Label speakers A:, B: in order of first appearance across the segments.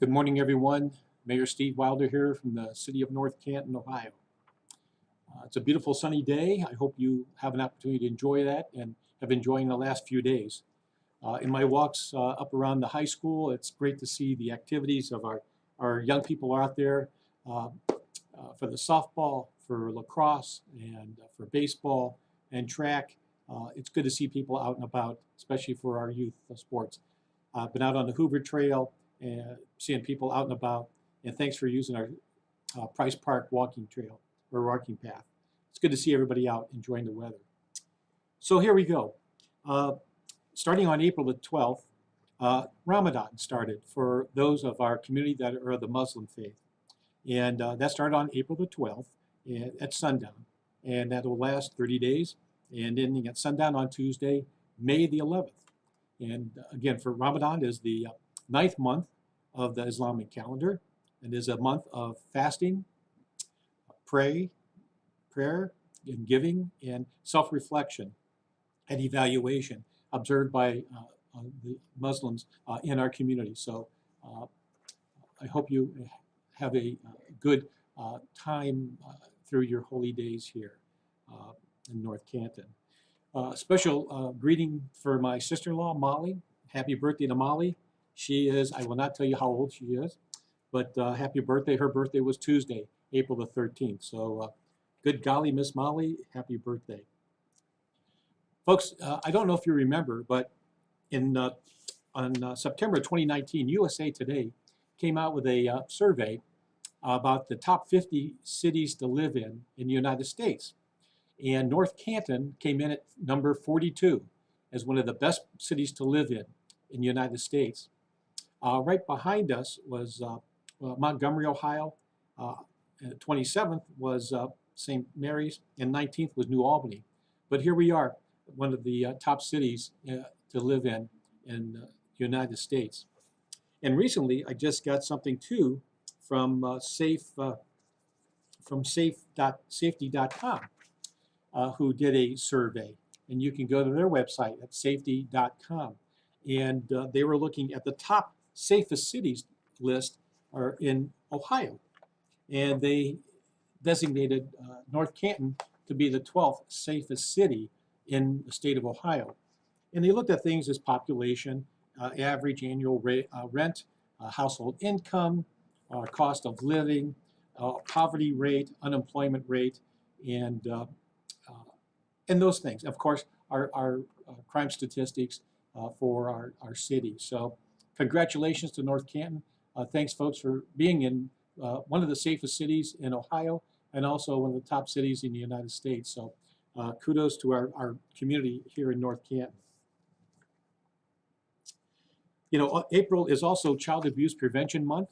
A: Good morning, everyone. Mayor Steve Wilder here from the city of North Canton, Ohio. It's a beautiful sunny day. I hope you have an opportunity to enjoy that and have been enjoying the last few days. In my walks up around the high school, it's great to see the activities of our young people out there for the softball, for lacrosse, and for baseball and track. It's good to see people out and about, especially for our youth sports. I've been out on the Hoover Trail and seeing people out and about, and thanks for using our Price Park walking trail or walking path. It's good to see everybody out enjoying the weather. So here we go. Starting on April the 12th, Ramadan started for those of our community that are of the Muslim faith. And that started on April the 12th at sundown. And that will last 30 days and ending at sundown on Tuesday, May the 11th. And again, for Ramadan is the 9th month of the Islamic calendar, and is a month of fasting, prayer, and giving, and self-reflection and evaluation observed by the Muslims in our community. So I hope you have a good time through your holy days here in North Canton. Special greeting for my sister-in-law, Molly. Happy birthday to Molly. She is, I will not tell you how old she is, but happy birthday. Her birthday was Tuesday, April the 13th. So good golly, Miss Molly, happy birthday. Folks, I don't know if you remember, but on September 2019, USA Today came out with a survey about the top 50 cities to live in the United States. And North Canton came in at number 42 as one of the best cities to live in the United States. Right behind us was Montgomery, Ohio. 27th was St. Mary's, and 19th was New Albany. But here we are, one of the top cities to live in the United States. And recently, I just got something too from safety.com, who did a survey. And you can go to their website at safety.com. And they were looking at the top safest cities list are in Ohio. And they designated North Canton to be the 12th safest city in the state of Ohio. And they looked at things as population, average annual rent, household income, cost of living, poverty rate, unemployment rate, and those things. Of course, our crime statistics for our city. So congratulations to North Canton. Thanks, folks, for being in one of the safest cities in Ohio and also one of the top cities in the United States. So kudos to our community here in North Canton. You know, April is also Child Abuse Prevention Month.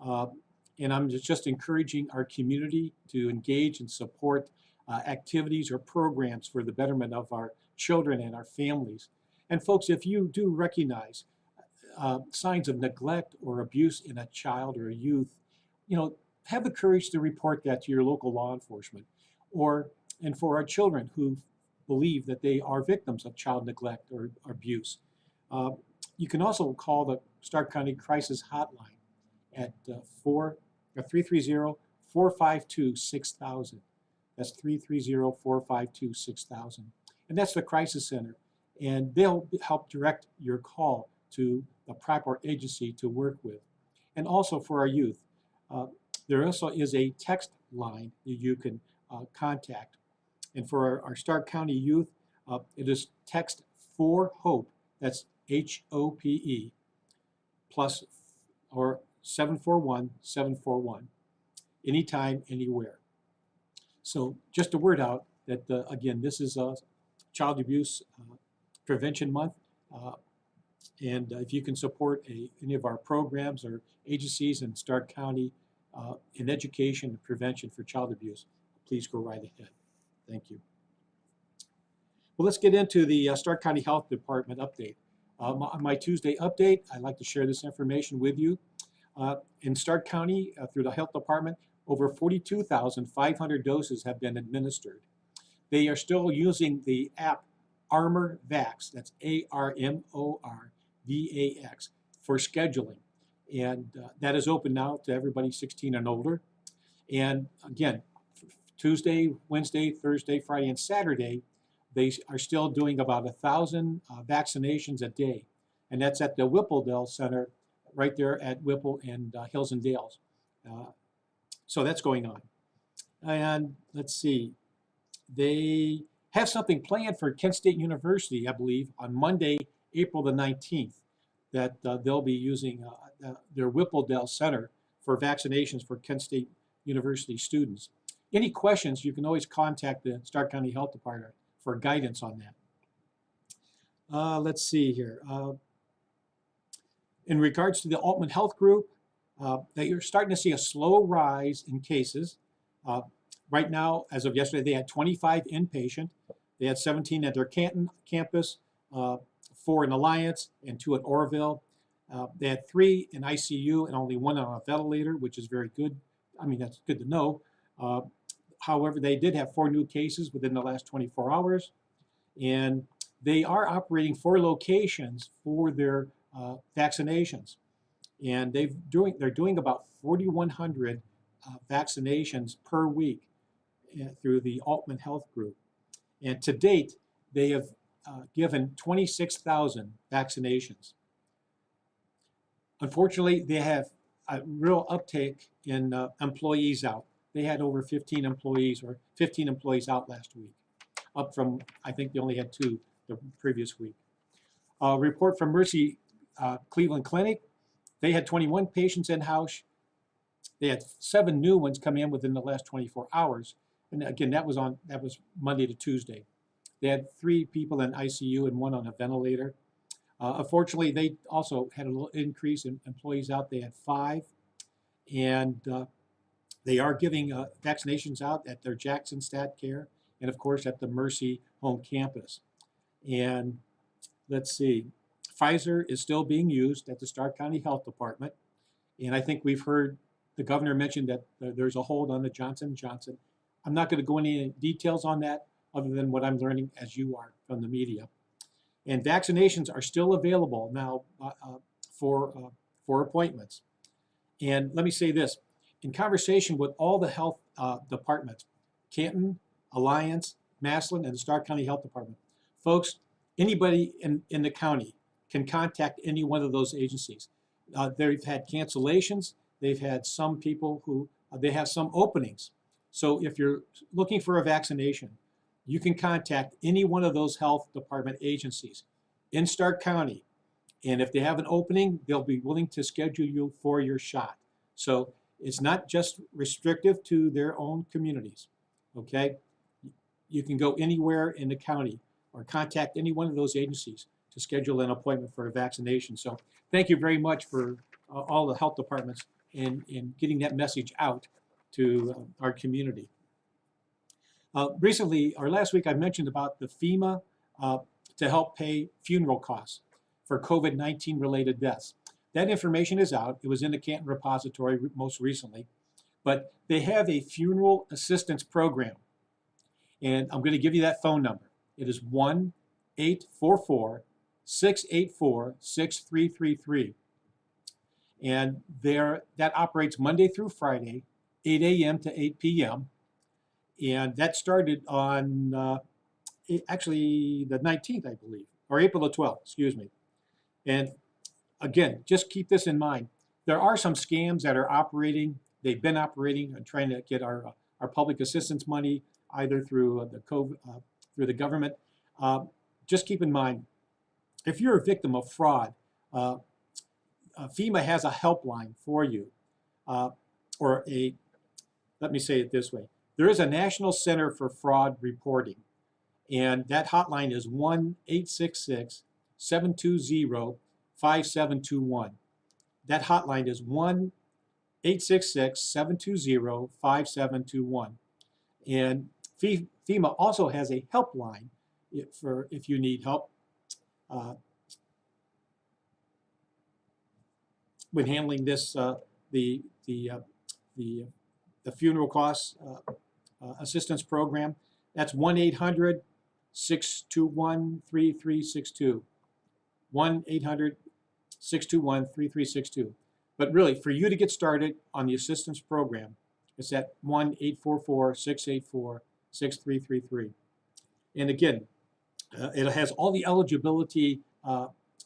A: And I'm just encouraging our community to engage and support activities or programs for the betterment of our children and our families. And folks, if you do recognize signs of neglect or abuse in a child or a youth, you know, have the courage to report that to your local law enforcement. And for our children who believe that they are victims of child neglect or abuse, you can also call the Stark County Crisis Hotline at 330-452-6000. That's 330-452-6000. And that's the Crisis Center. And they'll help direct your call to the proper agency to work with. And also for our youth, there also is a text line that you can contact. And for our Stark County youth, it is text for HOPE. That's HOPE plus or 741-741. Anytime, anywhere. So just a word out that, again, this is a Child Abuse Prevention Month. And if you can support any of our programs or agencies in Stark County in education and prevention for child abuse, please go right ahead. Thank you. Well, let's get into the Stark County Health Department update. On my Tuesday update, I'd like to share this information with you. In Stark County, through the Health Department, over 42,500 doses have been administered. They are still using the app Armor Vax, that's ARMORVAX, for scheduling. And that is open now to everybody 16 and older. And again, Tuesday, Wednesday, Thursday, Friday, and Saturday, they are still doing about 1,000 vaccinations a day. And that's at the Whippledale Center right there at Whipple and Hills and Dales. So that's going on. And let's see, they have something planned for Kent State University, I believe, on Monday, April the 19th, that they'll be using their Whippledale Center for vaccinations for Kent State University students. Any questions, you can always contact the Stark County Health Department for guidance on that. Let's see here. In regards to the Altman Health Group, that you're starting to see a slow rise in cases. Right now, as of yesterday, they had 25 inpatient. They had 17 at their Canton campus, 4 in Alliance, and 2 at Orville. They had 3 in ICU and only 1 on a ventilator, which is very good. I mean, that's good to know. However, they did have 4 new cases within the last 24 hours. And they are operating 4 locations for their vaccinations. And they're doing about 4,100 vaccinations per week through the Altman Health Group. And to date, they have given 26,000 vaccinations. Unfortunately, they have a real uptake in employees out. They had over 15 employees out last week, up from, I think they only had 2 the previous week. A report from Mercy Cleveland Clinic, they had 21 patients in-house. They had 7 new ones come in within the last 24 hours. And again, that was Monday to Tuesday. They had 3 people in ICU and 1 on a ventilator. Unfortunately, they also had a little increase in employees out. They had 5. And they are giving vaccinations out at their Jackson Stat Care and, of course, at the Mercy home campus. And let's see, Pfizer is still being used at the Stark County Health Department. And I think we've heard the governor mention that there's a hold on the Johnson & Johnson. I'm not going to go into any details on that other than what I'm learning as you are from the media. And vaccinations are still available now for appointments. And let me say this, in conversation with all the health departments, Canton, Alliance, Massillon, and the Stark County Health Department, folks, anybody in the county can contact any one of those agencies. They've had cancellations. They've had some people who, they have some openings. So if you're looking for a vaccination, you can contact any one of those health department agencies in Stark County. And if they have an opening, they'll be willing to schedule you for your shot. So it's not just restrictive to their own communities, okay? You can go anywhere in the county or contact any one of those agencies to schedule an appointment for a vaccination. So thank you very much for all the health departments in getting that message out to our community. Recently, or last week, I mentioned about the FEMA to help pay funeral costs for COVID-19 related deaths. That information is out. It was in the Canton repository most recently, but they have a funeral assistance program. And I'm going to give you that phone number. It is 1-844-684-6333. And that operates Monday through Friday, 8 a.m. to 8 p.m. And that started on actually the 19th, I believe, or April the 12th, excuse me. And again, just keep this in mind. There are some scams that are operating. They've been operating and trying to get our public assistance money either through through the government. Just keep in mind, if you're a victim of fraud, FEMA has a helpline for you, let me say it this way. There is a National Center for Fraud Reporting, and that hotline is 1-866-720-5721. That hotline is 1-866-720-5721. And FEMA also has a helpline if you need help when handling this, the funeral costs assistance program. That's 1-800-621-3362. 1-800-621-3362. But really, for you to get started on the assistance program, it's at 1-844-684-6333. And again, it has all the eligibility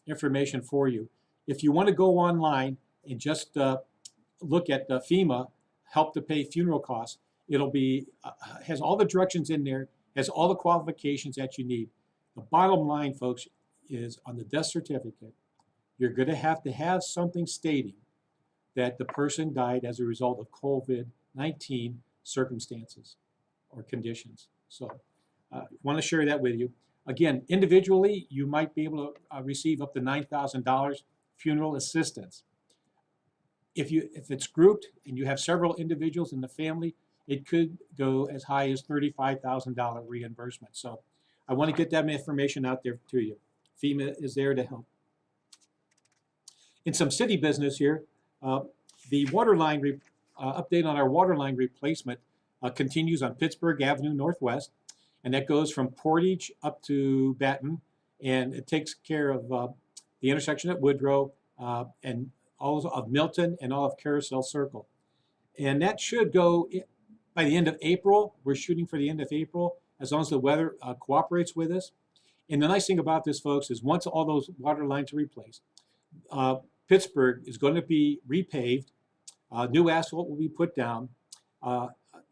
A: information for you. If you want to go online and just look at the FEMA help to pay funeral costs, it'll be has all the directions in there, has all the qualifications that you need. The bottom line, folks, is on the death certificate, you're going to have something stating that the person died as a result of COVID-19 circumstances or conditions. So I want to share that with you. Again, individually, you might be able to receive up to $9,000 funeral assistance. If it's grouped and you have several individuals in the family, it could go as high as $35,000 reimbursement. So I want to get that information out there to you. FEMA is there to help. In some city business here, the Waterline update on our Waterline replacement continues on Pittsburgh Avenue Northwest, and that goes from Portage up to Baton, and it takes care of the intersection at Woodrow and all of Milton and all of Carousel Circle. And that should go by the end of April. We're shooting for the end of April, as long as the weather cooperates with us. And the nice thing about this, folks, is once all those water lines are replaced, Pittsburgh is going to be repaved, new asphalt will be put down,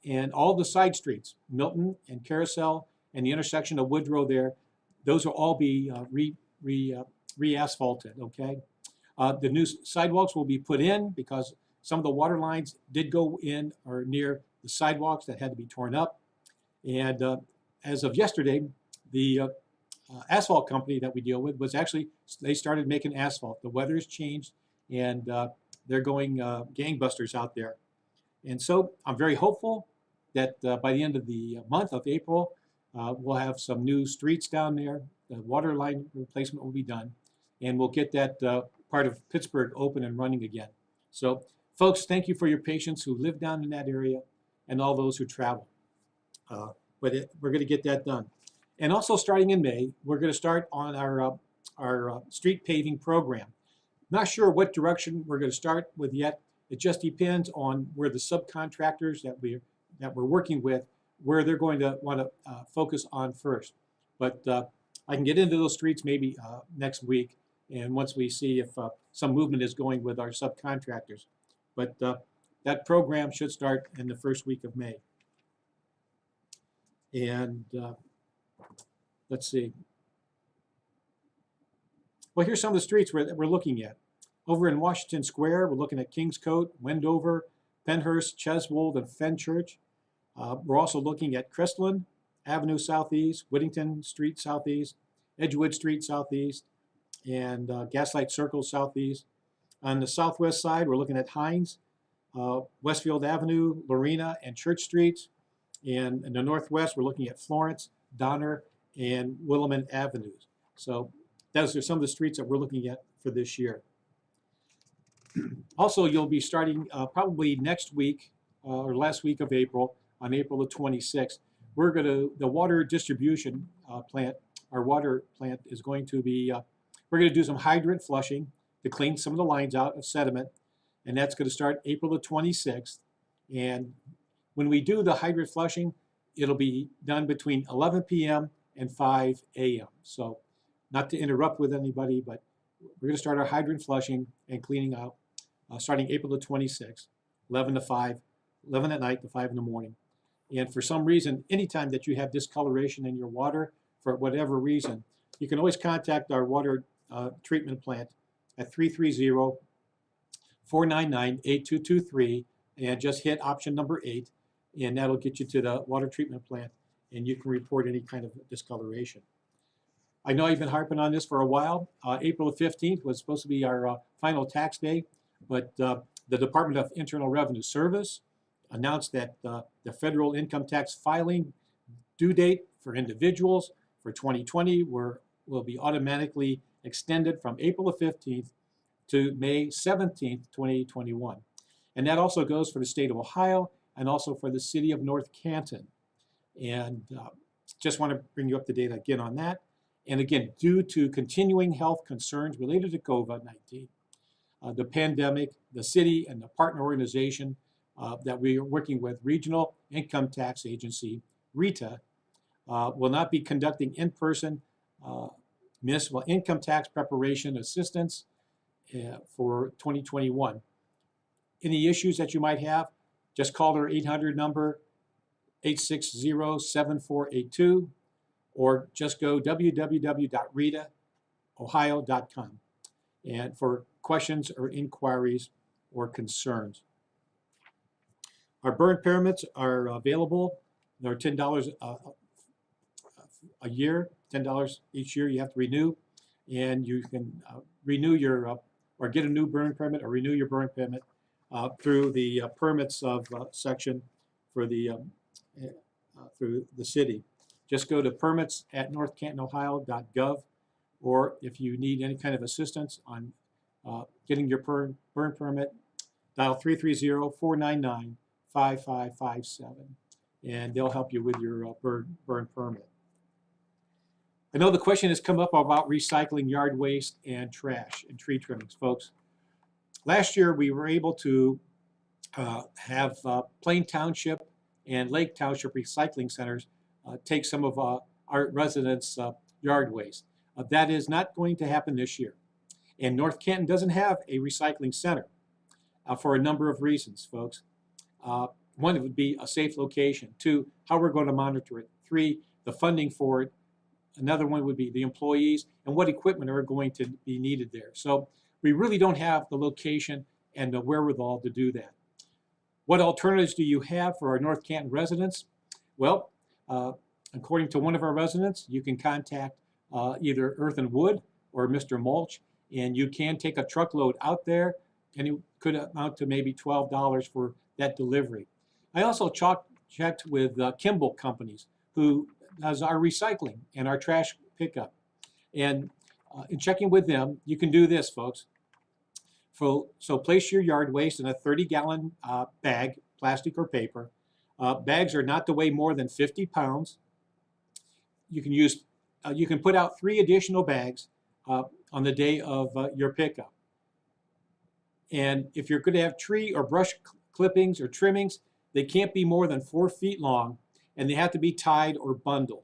A: and all the side streets, Milton and Carousel and the intersection of Woodrow there, those will all be re-asphalted, okay? The new sidewalks will be put in because some of the water lines did go in or near the sidewalks that had to be torn up. And as of yesterday, the asphalt company that we deal with was actually, they started making asphalt. The weather has changed, and they're going gangbusters out there. And so I'm very hopeful that by the end of the month of April, we'll have some new streets down there. The water line replacement will be done, and we'll get that part of Pittsburgh open and running again. So folks, thank you for your patience who live down in that area and all those who travel. We're going to get that done. And also starting in May, we're going to start on our street paving program. Not sure what direction we're going to start with yet. It just depends on where the subcontractors that we're working with, where they're going to want to focus on first. But I can get into those streets maybe next week, and once we see if some movement is going with our subcontractors. But that program should start in the first week of May. And let's see. Well, here's some of the streets that we're looking at. Over in Washington Square, we're looking at Kingscote, Wendover, Penhurst, Cheswold, and Fenchurch. We're also looking at Crestline Avenue Southeast, Whittington Street Southeast, Edgewood Street Southeast, and Gaslight Circle Southeast. On the southwest side, we're looking at Hines, Westfield Avenue, Lorena, and Church Streets. And in the northwest, we're looking at Florence, Donner, and Willamette Avenues. So those are some of the streets that we're looking at for this year. Also, you'll be starting probably next week or last week of April, on April the 26th. We're going to, the water distribution plant, our water plant is going to be, we're going to do some hydrant flushing to clean some of the lines out of sediment. And that's going to start April the 26th. And when we do the hydrant flushing, it'll be done between 11 p.m. and 5 a.m. So not to interrupt with anybody, but we're going to start our hydrant flushing and cleaning out starting April the 26th, 11 to 5, 11 at night to 5 in the morning. And for some reason, anytime that you have discoloration in your water, for whatever reason, you can always contact our water treatment plant at 330-499-8223 and just hit option number 8, and that'll get you to the water treatment plant, and you can report any kind of discoloration. I know I've been harping on this for a while. April the 15th was supposed to be our final tax day, but the Department of Internal Revenue Service announced that the federal income tax filing due date for individuals for 2020 will be automatically extended from April the 15th to May 17th, 2021. And that also goes for the state of Ohio and also for the city of North Canton. And just want to bring you up to date again on that. And again, due to continuing health concerns related to COVID-19, the pandemic, the city and the partner organization that we are working with, Regional Income Tax Agency, RITA, will not be conducting in-person municipal income tax preparation assistance for 2021. Any issues that you might have, just call their 800 number, 860-7482, or just go www.ritaohio.com and for questions or inquiries or concerns. Our burn permits are available. They're $10 a year, $10 each year you have to renew, and you can renew your or get a new burn permit or renew your burn permit through the permits of section for the through the city. Just go to permits@northcantonohio.gov, or if you need any kind of assistance on getting your burn permit, dial 330-499-5557, and they'll help you with your burn permit. I know the question has come up about recycling yard waste and trash and tree trimmings, folks. Last year, we were able to have Plain Township and Lake Township recycling centers take some of our residents' yard waste. That is not going to happen this year. And North Canton doesn't have a recycling center for a number of reasons, folks. One, it would be a safe location. Two, how we're going to monitor it. Three, the funding for it. Another one would be the employees and what equipment are going to be needed there. So we really don't have the location and the wherewithal to do that. What alternatives do you have for our North Canton residents? Well, according to one of our residents, you can contact either Earth and Wood or Mr. Mulch, and you can take a truckload out there, and it could amount to maybe $12 for that delivery. I also checked with Kimball Companies, who does our recycling and our trash pickup. And in checking with them, you can do this, folks. So place your yard waste in a 30-gallon bag, plastic or paper. Bags are not to weigh more than 50 pounds. You can use, you can put out 3 additional bags on the day of your pickup. And if you're going to have tree or brush clippings or trimmings, they can't be more than 4 feet long, and they have to be tied or bundled.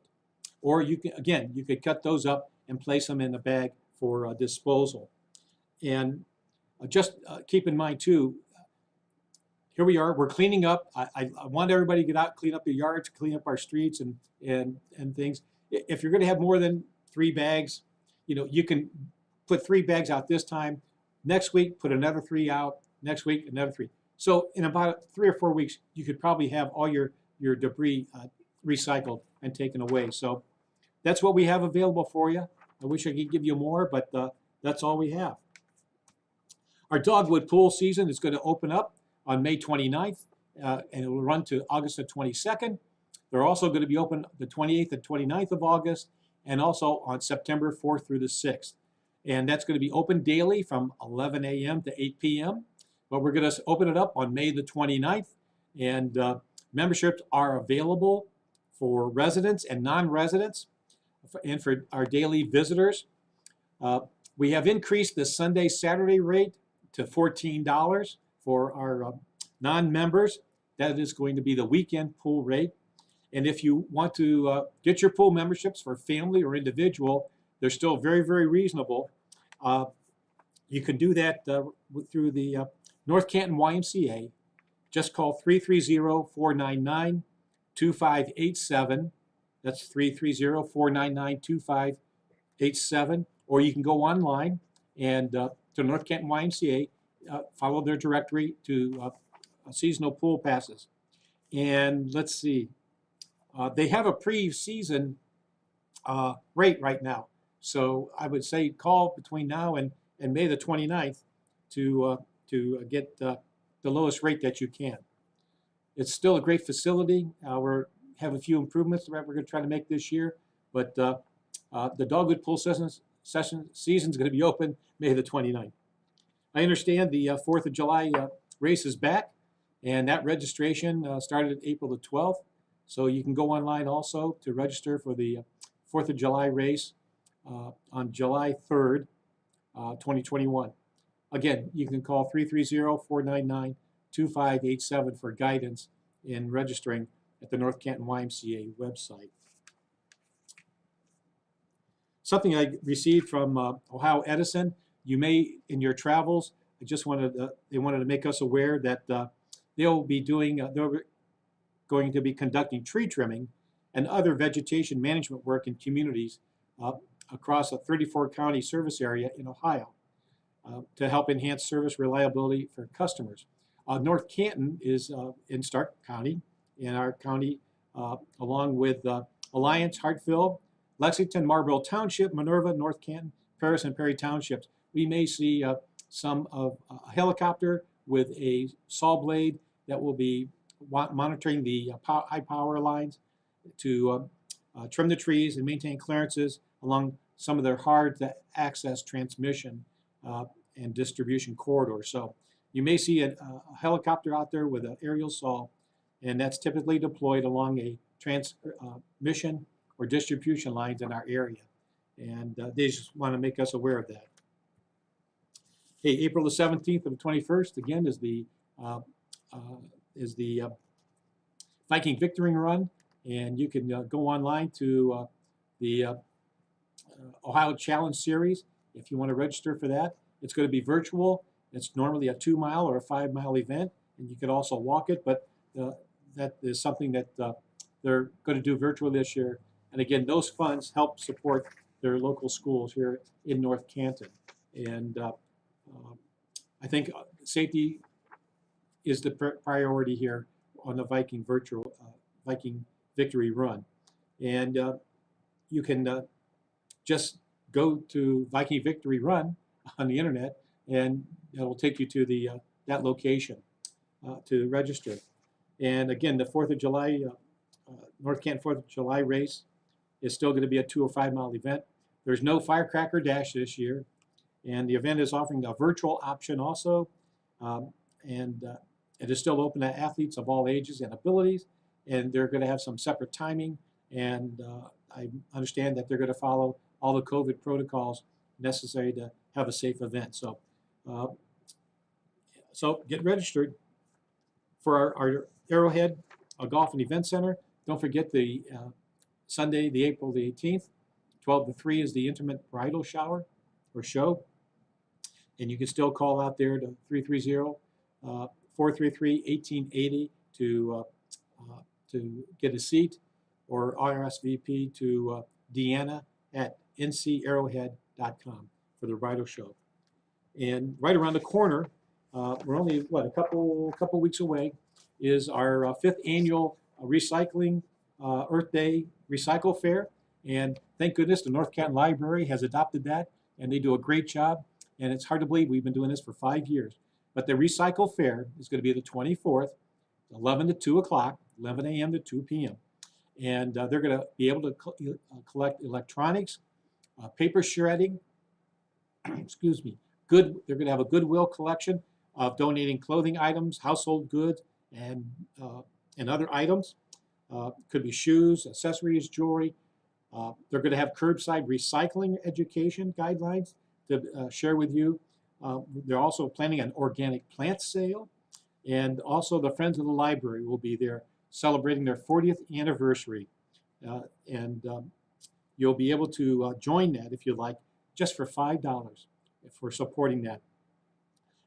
A: Or you can, again, you could cut those up and place them in a bag for disposal. And just keep in mind too, here we are, we're cleaning up. I want everybody to get out, clean up the yards, clean up our streets and things. If you're going to have more than 3 bags, you know, you can put 3 bags out this time. Next week, put another 3 out. Next week, another 3. So in about 3 or 4 weeks, you could probably have all your debris recycled and taken away. So that's what we have available for you. I wish I could give you more, but that's all we have. Our Dogwood pool season is going to open up on May 29th, and it will run to August the 22nd. They're also going to be open the 28th and 29th of August, and also on September 4th through the 6th. And that's going to be open daily from 11 a.m. to 8 p.m. But we're going to open it up on May the 29th, and memberships are available for residents and non-residents and for our daily visitors. We have increased the Sunday, Saturday rate to $14 for our non-members. That is going to be the weekend pool rate. And if you want to get your pool memberships for family or individual, they're still very, very reasonable. You can do that through the North Canton YMCA. Just call 330-499-2587. That's 330-499-2587. Or you can go online and to North Canton YMCA, follow their directory to seasonal pool passes. And let's see, they have a pre-season rate right now. So I would say call between now and May the 29th to get the lowest rate that you can. It's still a great facility. We have a few improvements that we're going to try to make this year, but the Dogwood pool season is going to be open May the 29th. I understand the 4th of July race is back, and that registration started April the 12th. So you can go online also to register for the 4th of July race on July 3rd, 2021. again, you can call 330-499-2587 for guidance in registering at the North Canton YMCA website. Something I received from Ohio Edison, you may, in your travels, they wanted to make us aware that they'll be doing, they're going to be conducting tree trimming and other vegetation management work in communities across a 34-county service area in Ohio to help enhance service reliability for customers. North Canton is in Stark County, in our county, along with Alliance, Hartfield, Lexington, Marlboro Township, Minerva, North Canton, Paris, and Perry Townships. We may see some of a helicopter with a saw blade that will be monitoring the high power lines to trim the trees and maintain clearances along some of their hard to access transmission and distribution corridors. So you may see a helicopter out there with an aerial saw, and that's typically deployed along a transmission or distribution lines in our area. And they just want to make us aware of that. Hey, April the 17th to the 21st, again, is the Viking Victory Run. And you can go online to the Ohio Challenge Series if you want to register for that. It's going to be virtual. It's normally a 2-mile or a 5-mile event, and you could also walk it, but that is something that they're going to do virtually this year. And again, those funds help support their local schools here in North Canton. And I think safety is the priority here on the Viking Victory Run. And you can just go to Viking Victory Run on the internet, and it will take you to the that location to register. And again, the 4th of July, North Canton 4th of July race is still going to be a 2 or 5-mile event. There's no firecracker dash this year, and the event is offering a virtual option also. And it is still open to athletes of all ages and abilities, and they're going to have some separate timing. And I understand that they're going to follow all the COVID protocols necessary to have a safe event. So, so get registered for our Arrowhead Golf and Event Center. Don't forget the Sunday, the April the 18th, 12 to 3 is the intimate bridal shower or show. And you can still call out there to 330-433-1880 to get a seat, or RSVP to Deanna at ncarrowhead.com for the bridal show. And right around the corner, we're only, what, a couple weeks away, is our 5th annual recycling Earth Day Recycle Fair. And thank goodness the North Canton Library has adopted that, and they do a great job. And it's hard to believe we've been doing this for 5 years. But the Recycle Fair is going to be the 24th, 11 to 2 o'clock, 11 a.m. to 2 p.m. And they're going to be able to collect electronics, paper shredding, excuse me, they're going to have a Goodwill collection of donating clothing items, household goods, and other items. Could be shoes, accessories, jewelry. They're going to have curbside recycling education guidelines to share with you. They're also planning an organic plant sale. And also the Friends of the Library will be there celebrating their 40th anniversary. You'll be able to join that if you like, just for $5 for supporting that.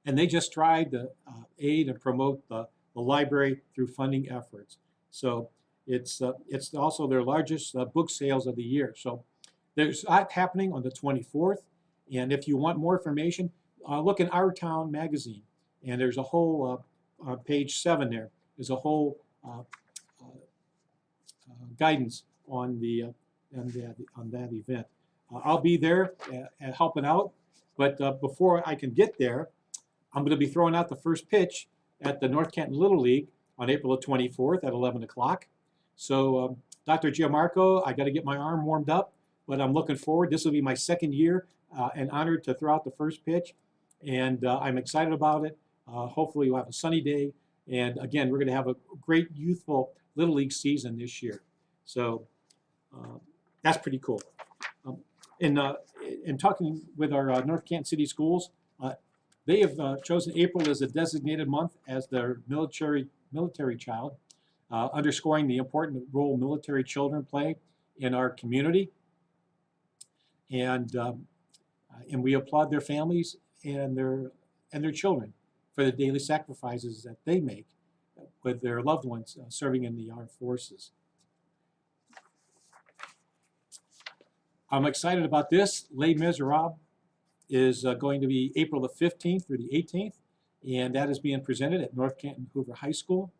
A: And they just tried to aid and promote the library through funding efforts. So it's also their largest book sales of the year. So there's that happening on the 24th. And if you want more information, look in Our Town magazine. And there's a whole, page 7 there, there's a whole guidance on that event. I'll be there helping out, but before I can get there, I'm going to be throwing out the first pitch at the North Canton Little League on April the 24th at 11 o'clock. So Dr. Gianmarco, I got to get my arm warmed up, but I'm looking forward. This will be my 2nd year and honored to throw out the first pitch, and I'm excited about it. Hopefully we'll have a sunny day, and again, we're going to have a great youthful Little League season this year. So that's pretty cool. In talking with our North Canton City Schools, They have chosen April as a designated month as their military child, underscoring the important role military children play in our community. And we applaud their families and their children for the daily sacrifices that they make with their loved ones serving in the armed forces. I'm excited about this. Les Miserables is going to be April the 15th through the 18th, and that is being presented at North Canton Hoover High School.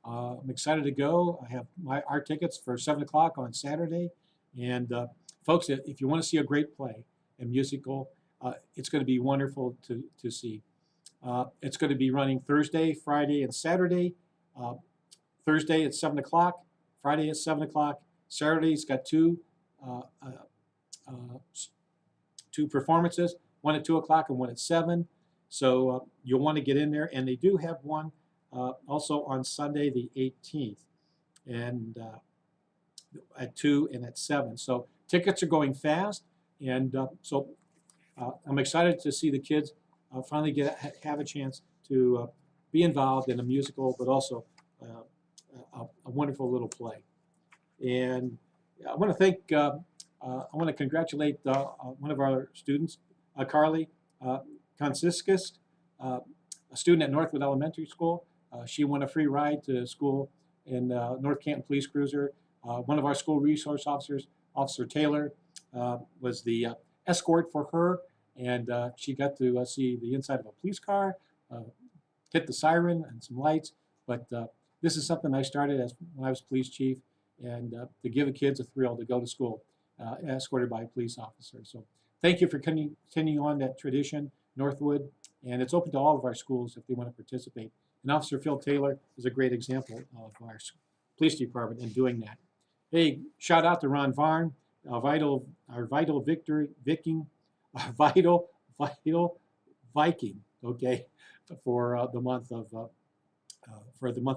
A: I'm excited to go. I have our tickets for 7 o'clock on Saturday. And folks, if you want to see a great play, a musical, it's going to be wonderful to see. It's going to be running Thursday, Friday, and Saturday. Thursday at 7 o'clock, Friday at 7 o'clock. Saturday's got two performances, one at 2 o'clock and one at 7. So you'll want to get in there. And they do have one also on Sunday the 18th, and at 2 and at 7. So tickets are going fast, and so I'm excited to see the kids finally have a chance to be involved in a musical, but also a wonderful little play. And I want to thank, I want to congratulate one of our students, Carly Konsiskis, a student at Northwood Elementary School. She won a free ride to school in North Canton Police Cruiser. One of our school resource officers, Officer Taylor, was the escort for her, and she got to see the inside of a police car, hit the siren and some lights. But this is something I started when I was police chief, and to give the kids a thrill to go to school, escorted by a police officer. So thank you for continuing on that tradition, Northwood, and it's open to all of our schools if they want to participate. And Officer Phil Taylor is a great example of our police department in doing that. Hey, shout out to Ron Varn, our vital Viking, okay, for the month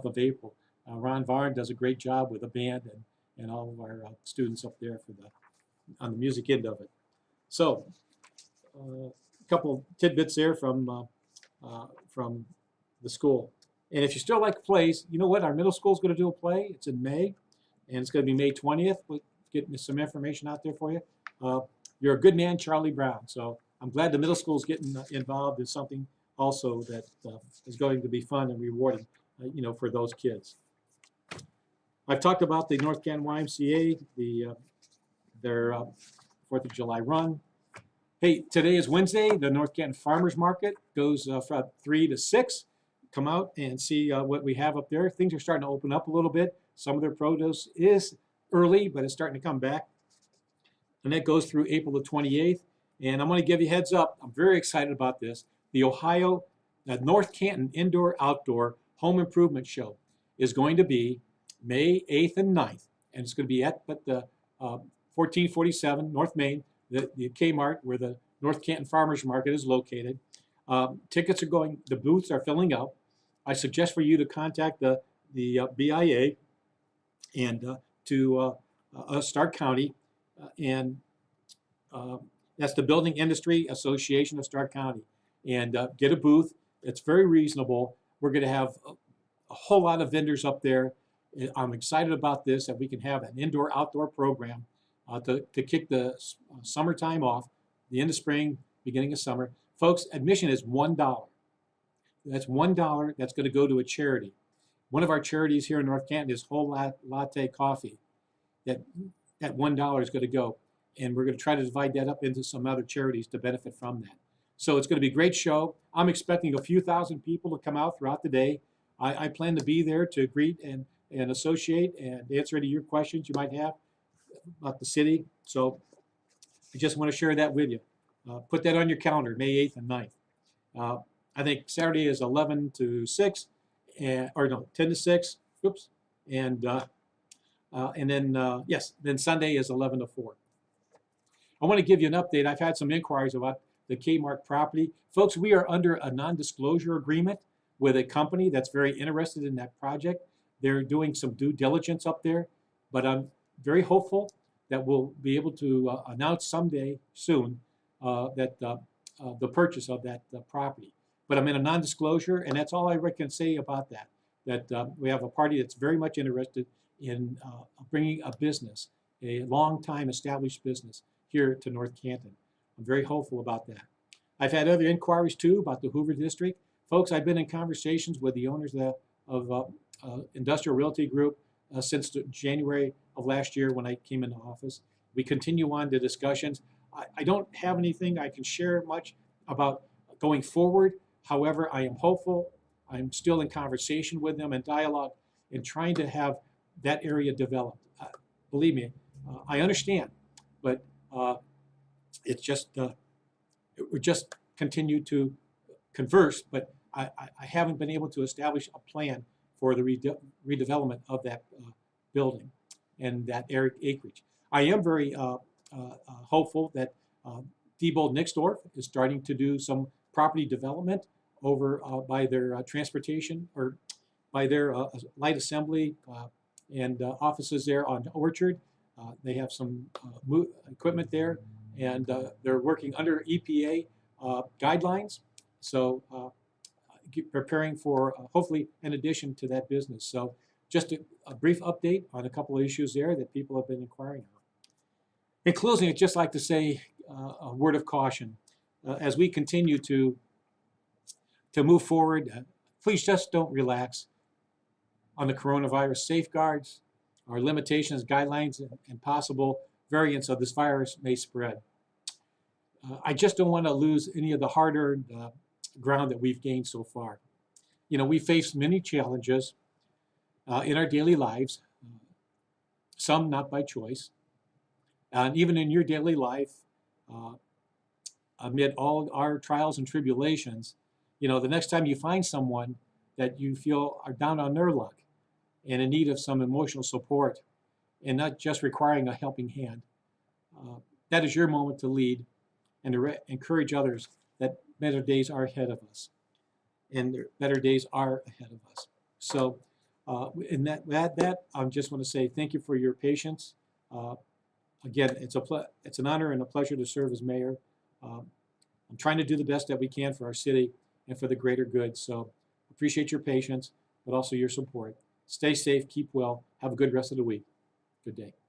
A: of April. Ron Varn does a great job with the band and all of our students up there on the music end of it. So, a couple tidbits there from the school. And if you still like plays, you know what? Our middle school is going to do a play. It's in May, and it's going to be May 20th. We'll get some information out there for you. You're a Good Man, Charlie Brown. So I'm glad the middle school is getting involved in something also that is going to be fun and rewarding, for those kids. I've talked about the North Canton YMCA, their 4th of July run. Hey, today is Wednesday. The North Canton Farmers Market goes from 3 to 6. Come out and see what we have up there. Things are starting to open up a little bit. Some of their produce is early, but it's starting to come back. And that goes through April the 28th. And I'm going to give you a heads up. I'm very excited about this. The North Canton Indoor-Outdoor Home Improvement Show is going to be May 8th and 9th. And it's going to be at the 1447 North Main, the Kmart, where the North Canton Farmers Market is located. Tickets are going, the booths are filling up. I suggest for you to contact the BIA and to Stark County, and that's the Building Industry Association of Stark County, and get a booth. It's very reasonable. We're going to have a whole lot of vendors up there. I'm excited about this, that we can have an indoor-outdoor program to kick the summertime off, the end of spring, beginning of summer. Folks, admission is $1. That's $1 that's going to go to a charity. One of our charities here in North Canton is Whole Latte Coffee. That $1 is going to go. And we're going to try to divide that up into some other charities to benefit from that. So it's going to be a great show. I'm expecting a few thousand people to come out throughout the day. I plan to be there to greet and associate and answer any of your questions you might have about the city. So I just want to share that with you. Put that on your calendar, May 8th and 9th. I think Saturday is 11 to 6, or no, 10 to 6. Oops. And then Sunday is 11 to 4. I want to give you an update. I've had some inquiries about the Kmart property. Folks, we are under a non-disclosure agreement with a company that's very interested in that project. They're doing some due diligence up there, but I'm very hopeful that we'll be able to announce someday soon that the purchase of that property. but I'm in a non-disclosure, and that's all I can say about that. That we have a party that's very much interested in bringing a business, a long-time established business, here to North Canton. I'm very hopeful about that. I've had other inquiries too about the Hoover District. Folks, I've been in conversations with the owners of Industrial Realty Group since January of last year when I came into office. We continue on the discussions. I don't have anything I can share much about going forward. However, I am hopeful. I'm still in conversation with them and dialogue and trying to have that area developed. Believe me, I understand, but it's just, we just continue to converse, but I haven't been able to establish a plan for the redevelopment of that building and that acreage. I am very hopeful that Diebold Nixdorf is starting to do some property development over by their transportation, or by their light assembly and offices there on Orchard. They have some equipment there, and they're working under EPA guidelines. So preparing for hopefully an addition to that business. So just a brief update on a couple of issues there that people have been inquiring about. In closing, I'd just like to say a word of caution. As we continue to move forward, please just don't relax on the coronavirus safeguards, our limitations, guidelines, and possible variants of this virus may spread. I just don't want to lose any of the hard-earned ground that we've gained so far. You know, we faced many challenges in our daily lives, some not by choice. And even in your daily life, amid all our trials and tribulations, you know, the next time you find someone that you feel are down on their luck and in need of some emotional support and not just requiring a helping hand, that is your moment to lead and to encourage others that better days are ahead of us, and better days are ahead of us. So in that I just want to say thank you for your patience. Again, it's an honor and a pleasure to serve as mayor. I'm trying to do the best that we can for our city and for the greater good. So appreciate your patience, but also your support. Stay safe, keep well, have a good rest of the week. Good day.